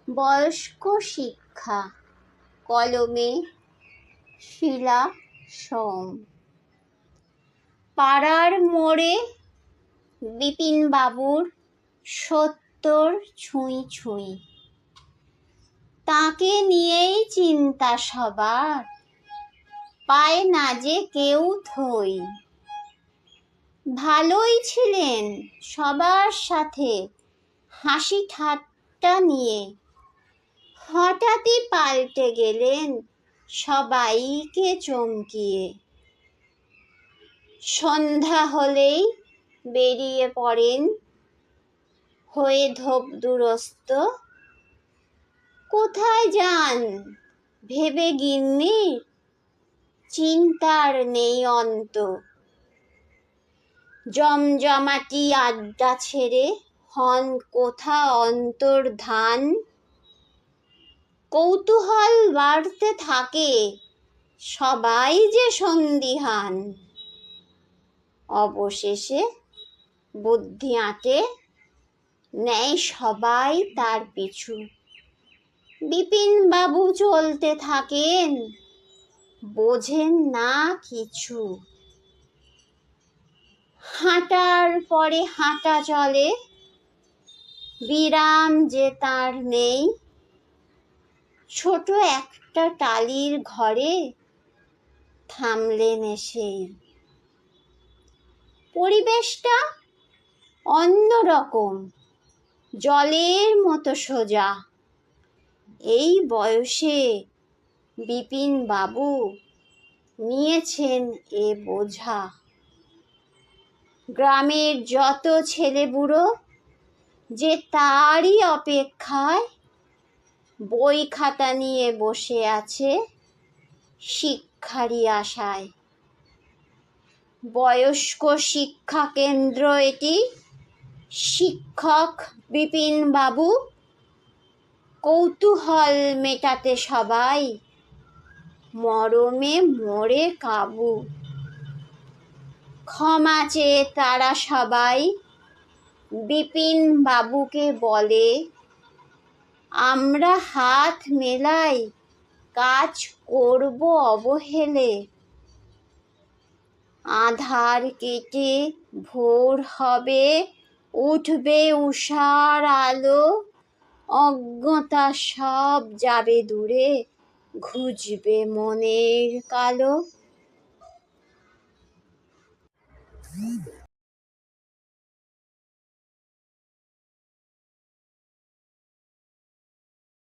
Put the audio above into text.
বয়স্ক শিক্ষা কলমে শিলা সোম। পাড়ার মোড়ে বিপিনবাবুর ৭০ ছুঁই ছুঁই। তাঁকে নিয়েই চিন্তা সবার, পায় না যে কেউ থই। ভালোই ছিলেন সবার সাথে হাসি ঠাট্টা নিয়ে, হঠাৎই পাল্টে গেলেন সবাইকে চমকিয়ে। সন্ধ্যা হলেই বেরিয়ে পড়েন হয়ে ধোপ দুরস্ত। কোথায় যান ভেবে গিন্নির চিন্তার নেই অন্ত। জমজমাটি আড্ডা ছেড়ে হন কোথা অন্তর্ধান। কৌতূহল বাড়তে থাকে সবাই যে সন্দিহান। অবশেষে বুদ্ধি আঁটে নেয় সবাই তার পিছু। বিপিনবাবু চলতে থাকেন বোঝেন না কিছু। হাঁটার পরে হাঁটা চলে, বিরাম যে তার নেই। ছোট একটা টালির ঘরে থামলেন এসেই। পরিবেশটা অন্যরকম, জলের মতো সোজা। এই বয়সে বিপিনবাবু নিয়েছেন এ বোঝা। গ্রামের যত ছেলেবুড়ো যে তারই অপেক্ষায় বই খাতা নিয়ে বসে আছে শিক্ষারই আশায়। বয়স্ক শিক্ষা কেন্দ্র এটি, শিক্ষক বিপিনবাবু কৌতূহল মেটাতে সবাই মরমে মোরে কাবু। ক্ষমা চেয়ে তারা সবাই বিপিনবাবুকে বলে, আমরা হাত মেলাই কাজ করব অবহেলে। আঁধার কেটে ভোর হবে, উঠবে উষার আলো। অজ্ঞতা সব যাবে দূরে, ঘুচবে মনের কালো।